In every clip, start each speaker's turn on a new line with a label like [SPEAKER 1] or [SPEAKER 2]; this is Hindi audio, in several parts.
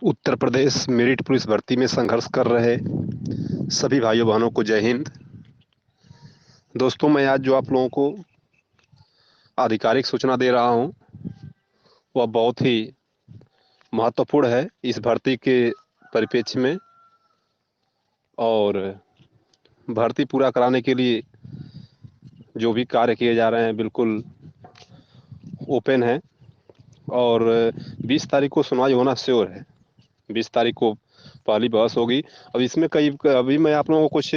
[SPEAKER 1] उत्तर प्रदेश मेरिट पुलिस भर्ती में संघर्ष कर रहे सभी भाइयों बहनों को जय हिंद। दोस्तों, मैं आज जो आप लोगों को आधिकारिक सूचना दे रहा हूं, वह बहुत ही महत्वपूर्ण है इस भर्ती के परिप्रेक्ष्य में। और भर्ती पूरा कराने के लिए जो भी कार्य किए जा रहे हैं बिल्कुल ओपन है। और 20 तारीख को सुनवाई होना श्योर है। 20 तारीख को पहली बहस होगी। अब इसमें कई अभी मैं आप लोगों को कुछ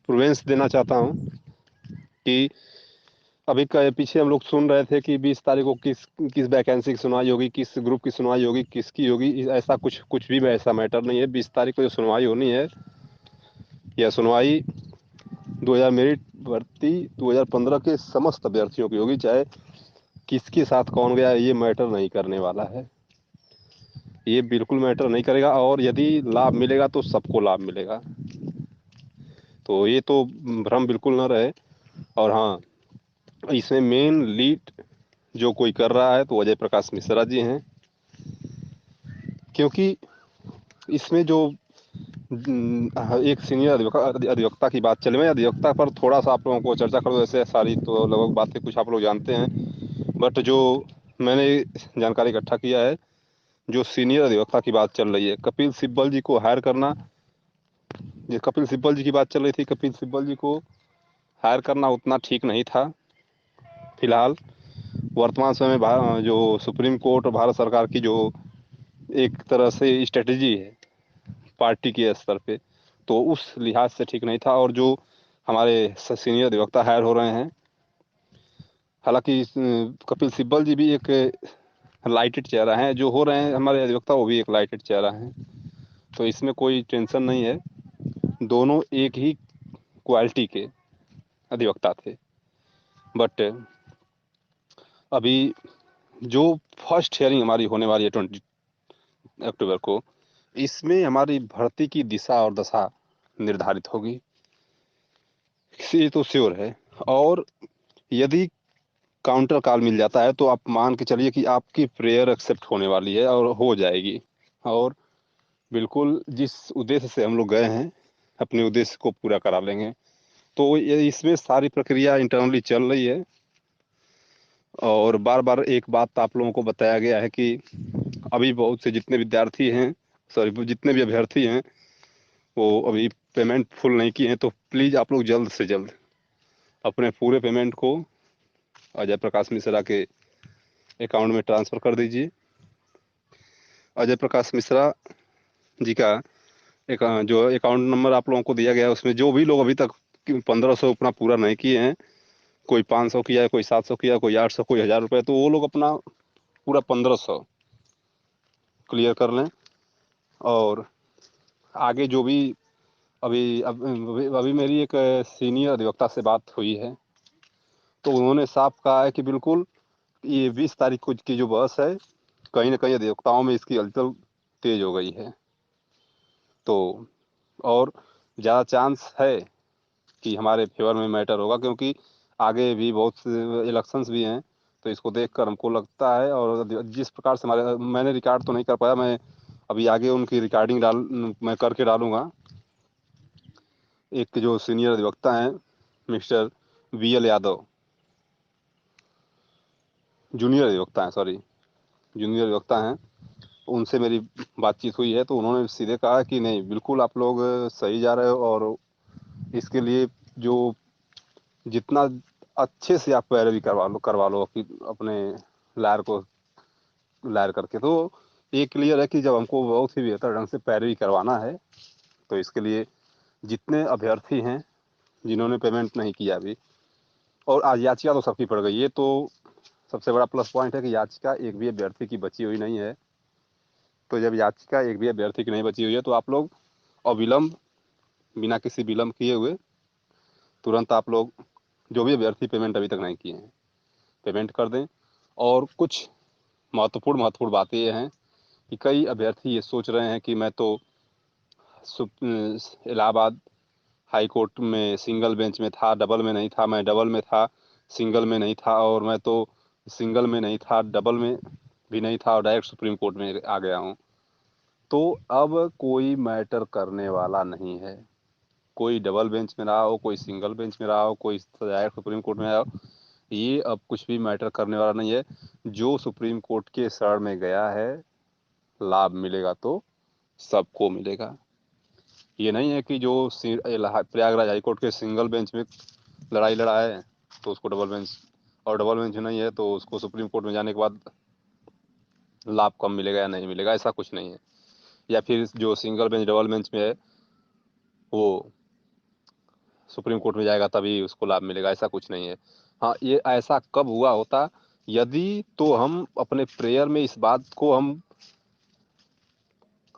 [SPEAKER 1] प्रूवेंस देना चाहता हूं कि अभी पीछे हम लोग सुन रहे थे कि 20 तारीख को किस किस वैकेंसी की सुनवाई होगी, किस ग्रुप की सुनवाई होगी, किसकी होगी। ऐसा कुछ कुछ भी ऐसा मैटर नहीं है। 20 तारीख को जो सुनवाई होनी है, यह सुनवाई 2000 मेरिट भर्ती 2015 के समस्त अभ्यर्थियों की होगी। चाहे किसके साथ कौन गया, ये मैटर नहीं करने वाला है। ये बिल्कुल मैटर नहीं करेगा। और यदि लाभ मिलेगा तो सबको लाभ मिलेगा। तो ये तो भ्रम बिल्कुल ना रहे। और हाँ, इसमें मेन लीड जो कोई कर रहा है तो अजय प्रकाश मिश्रा जी हैं। क्योंकि इसमें जो एक सीनियर अधिवक्ता की बात चले, मैं अधिवक्ता पर थोड़ा सा आप लोगों को चर्चा करूँ। ऐसे सारी तो लगभग बातें कुछ आप लोग जानते हैं, बट जो मैंने जानकारी इकट्ठा किया है, जो सीनियर अधिवक्ता की बात चल रही है, कपिल सिब्बल जी को हायर करना। जिस कपिल सिब्बल जी की बात चल रही थी, कपिल सिब्बल जी को हायर करना उतना ठीक नहीं था। फिलहाल वर्तमान समय में जो सुप्रीम कोर्ट और भारत सरकार की जो एक तरह से स्ट्रेटजी है पार्टी के स्तर पे, तो उस लिहाज से ठीक नहीं था। और जो हमारे सीनियर अधिवक्ता हायर हो रहे हैं, हालांकि कपिल सिब्बल जी भी एक लाइटेड चेहरा है, जो हो रहे हैं हमारे अधिवक्ता वो भी एक लाइटेड चेहरा है। तो इसमें कोई टेंशन नहीं है। दोनों एक ही क्वालिटी के अधिवक्ता थे। बट अभी जो फर्स्ट हियरिंग हमारी होने वाली है 20 अक्टूबर को, इसमें हमारी भर्ती की दिशा और दशा निर्धारित होगी, ये तो श्योर है। और यदि काउंटर कॉल मिल जाता है तो आप मान के चलिए कि आपकी प्रेयर एक्सेप्ट होने वाली है और हो जाएगी। और बिल्कुल जिस उद्देश्य से हम लोग गए हैं, अपने उद्देश्य को पूरा करा लेंगे। तो ये इसमें सारी प्रक्रिया इंटरनली चल रही है। और बार बार एक बात आप लोगों को बताया गया है कि अभी बहुत से जितने विद्यार्थी हैं, सॉरी जितने भी अभ्यर्थी हैं, वो अभी पेमेंट फुल नहीं किए हैं। तो प्लीज़ आप लोग जल्द से जल्द अपने पूरे पेमेंट को अजय प्रकाश मिश्रा के अकाउंट में ट्रांसफ़र कर दीजिए। अजय प्रकाश मिश्रा जी का एक जो अकाउंट नंबर आप लोगों को दिया गया है, उसमें जो भी लोग अभी तक 1500 अपना पूरा नहीं किए हैं, कोई 500 किया है, कोई 700 किया है, कोई 800, कोई 1000 रुपये, तो वो लोग अपना पूरा 1500 क्लियर कर लें। और आगे जो भी अभी मेरी एक सीनियर अधिवक्ता से बात हुई है, तो उन्होंने साफ कहा है कि बिल्कुल ये 20 तारीख को की जो बहस है, कहीं ना कहीं अधिवक्ताओं में इसकी हलचल तेज हो गई है। तो और ज़्यादा चांस है कि हमारे फेवर में मैटर होगा, क्योंकि आगे भी बहुत से इलेक्शंस भी हैं। तो इसको देखकर हमको लगता है, और जिस प्रकार से हमारे मैंने रिकॉर्ड तो नहीं कर पाया, मैं अभी आगे उनकी रिकॉर्डिंग मैं करके डालूंगा। एक जो सीनियर अधिवक्ता हैं, मिस्टर VL यादव, जूनियर अधिवक्ता हैं, सॉरी जूनियर अधिवक्ता हैं, उनसे मेरी बातचीत हुई है। तो उन्होंने सीधे कहा कि नहीं, बिल्कुल आप लोग सही जा रहे हो। और इसके लिए जो जितना अच्छे से आप पैरवी करवा लो अपने लायर को लायर करके, तो ये क्लियर है कि जब हमको बहुत ही बेहतर ढंग से पैरवी करवाना है, तो इसके लिए जितने अभ्यर्थी हैं जिन्होंने पेमेंट नहीं किया अभी, और आज याचिका तो सबकी पड़ गई, ये तो सबसे बड़ा प्लस पॉइंट है कि याचिका एक भी अभ्यर्थी की बची हुई नहीं है। तो जब याचिका एक भी अभ्यर्थी की नहीं बची हुई है, तो आप लोग अविलंब, बिना किसी विलंब किए हुए, तुरंत आप लोग जो भी अभ्यर्थी पेमेंट अभी तक नहीं किए हैं, पेमेंट कर दें। और कुछ महत्वपूर्ण बातें ये हैं कि कई अभ्यर्थी ये सोच रहे हैं कि मैं तो इलाहाबाद हाई कोर्ट में सिंगल बेंच में था, डबल में नहीं था, मैं डबल में था, सिंगल में नहीं था, और मैं तो सिंगल में नहीं था, डबल में भी नहीं था, और डायरेक्ट सुप्रीम कोर्ट में आ गया हूँ। तो अब कोई मैटर करने वाला नहीं है। कोई डबल बेंच में रहा हो, कोई सिंगल बेंच में रहा हो, कोई डायरेक्ट सुप्रीम कोर्ट में आया हो, ये अब कुछ भी मैटर करने वाला नहीं है। जो सुप्रीम कोर्ट के शरण में गया है, लाभ मिलेगा तो सबको मिलेगा। ये नहीं है कि जो प्रयागराज हाईकोर्ट के सिंगल बेंच में लड़ाई लड़ा है तो उसको डबल बेंच, और डबल बेंच नहीं है तो उसको सुप्रीम कोर्ट में जाने के बाद लाभ कम मिलेगा या नहीं मिलेगा, ऐसा कुछ नहीं है। या फिर जो सिंगल बेंच डबल बेंच में है वो सुप्रीम कोर्ट में जाएगा तभी उसको लाभ मिलेगा, ऐसा कुछ नहीं है। हाँ, ये ऐसा कब हुआ होता यदि तो हम अपने प्रेयर में इस बात को हम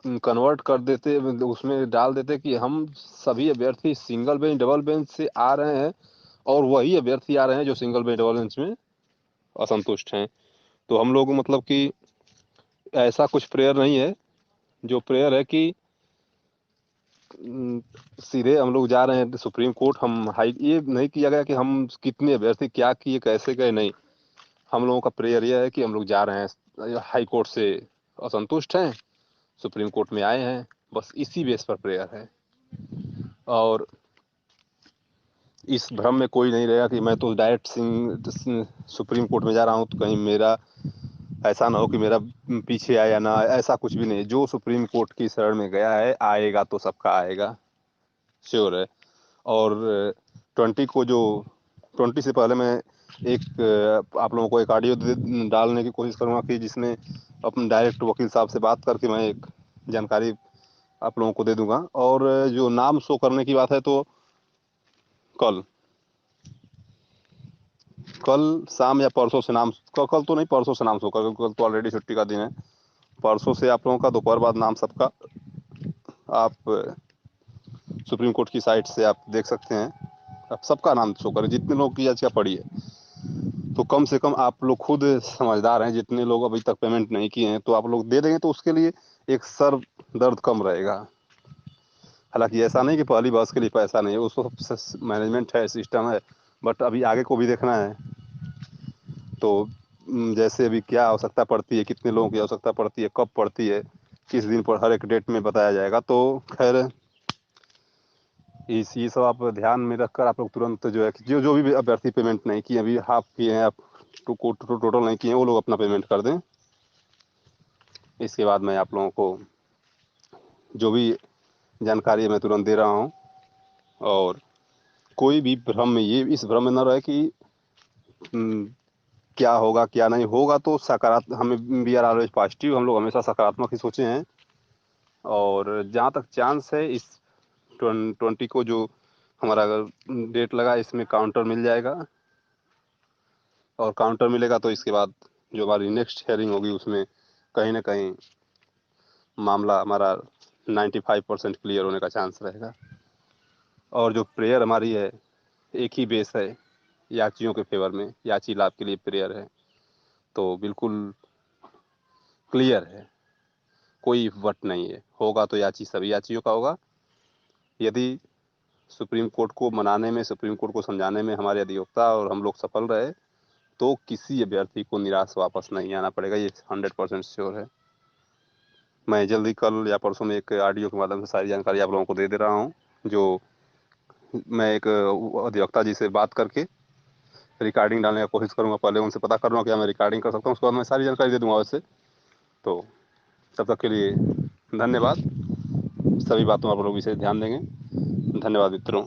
[SPEAKER 1] कन्वर्ट कर देते, उसमें डाल देते कि हम सभी अभ्यर्थी सिंगल बेंच डबल बेंच से आ रहे हैं और वही अभ्यर्थी आ रहे हैं जो सिंगल बेंच डबल बेंच में असंतुष्ट हैं। तो हम लोग मतलब कि ऐसा कुछ प्रेयर नहीं है। जो प्रेयर है कि सीधे हम लोग जा रहे हैं सुप्रीम कोर्ट, हम हाई, ये नहीं किया गया कि हम कितने अभ्यर्थी क्या किए कैसे गए, नहीं। हम लोगों का प्रेयर यह है कि हम लोग जा रहे हैं हाई कोर्ट से असंतुष्ट हैं, सुप्रीम कोर्ट में आए हैं, बस इसी बेस पर प्रेयर है। और इस भ्रम में कोई नहीं रहेगा कि मैं तो डायरेक्ट सुप्रीम कोर्ट में जा रहा हूँ तो कहीं मेरा ऐसा ना हो कि मेरा पीछे आया ना, ऐसा कुछ भी नहीं। जो सुप्रीम कोर्ट की शरण में गया है आएगा तो सबका आएगा, श्योर है। और 20 को जो 20 से पहले मैं एक आप लोगों को एक ऑडियो डालने की कोशिश करूंगा कि जिसमें अपन डायरेक्ट वकील साहब से बात करके मैं एक जानकारी आप लोगों को दे दूंगा। और जो नाम शो करने की बात है तो कल कल शाम या परसों से नाम, कल तो नहीं परसों से नाम शो कर, कल तो ऑलरेडी छुट्टी का दिन है। परसों से आप लोगों का दोपहर बाद नाम सबका आप सुप्रीम कोर्ट की साइट से आप देख सकते हैं। आप सबका नाम शो करें जितने लोग की याचिका पड़ी है। तो कम से कम आप लोग खुद समझदार हैं, जितने लोग अभी तक पेमेंट नहीं किए हैं तो आप लोग दे देंगे तो उसके लिए एक सर दर्द कम रहेगा। हालांकि ऐसा नहीं कि पहली बस के लिए पैसा नहीं है, उसको मैनेजमेंट है, सिस्टम है, बट अभी आगे को भी देखना है। तो जैसे अभी क्या आवश्यकता पड़ती है, कितने लोगों की आवश्यकता पड़ती है, कब पड़ती है, किस दिन पर, हर एक डेट में बताया जाएगा। तो खैर इस ये सब आप ध्यान में रखकर आप लोग तुरंत जो है कि जो जो भी अभ्यर्थी पेमेंट नहीं किए, अभी हाफ किए हैं आप, टोटल नहीं किए हैं, वो लोग अपना पेमेंट कर दें। इसके बाद मैं आप लोगों को जो भी जानकारी है मैं तुरंत दे रहा हूँ। और कोई भी भ्रम में, ये इस भ्रम में न रहे कि क्या होगा क्या नहीं होगा। तो सकारात्मक, हमें वी आर ऑलवेज पॉजिटिव, हम लोग हमेशा सकारात्मक ही सोचे हैं। और जहाँ तक चांस है इस 20 को जो हमारा अगर डेट लगा इसमें काउंटर मिल जाएगा, और काउंटर मिलेगा तो इसके बाद जो हमारी नेक्स्ट हेयरिंग होगी उसमें कहीं ना कहीं मामला हमारा 95% क्लियर होने का चांस रहेगा। और जो प्रेयर हमारी है एक ही बेस है, याचियों के फेवर में, याची लाभ के लिए प्रेयर है। तो बिल्कुल क्लियर है, कोई वट नहीं है। होगा तो याची सभी याचियों का होगा। यदि सुप्रीम कोर्ट को मनाने में, सुप्रीम कोर्ट को समझाने में हमारे अधिवक्ता और हम लोग सफल रहे तो किसी अभ्यर्थी को निराश वापस नहीं आना पड़ेगा, ये 100% श्योर है। मैं जल्दी कल या परसों में एक ऑडियो के माध्यम से सारी जानकारी आप लोगों को दे दे रहा हूँ। जो मैं एक अधिवक्ता जी से बात करके रिकॉर्डिंग डालने का कोशिश करूँगा, पहले उनसे पता करूँगा क्या मैं रिकॉर्डिंग कर सकता हूँ, उसके बाद मैं सारी जानकारी दे दूँगा वैसे। तो तब तक के लिए धन्यवाद। सभी बातों आप लोग इसे ध्यान देंगे। धन्यवाद मित्रों।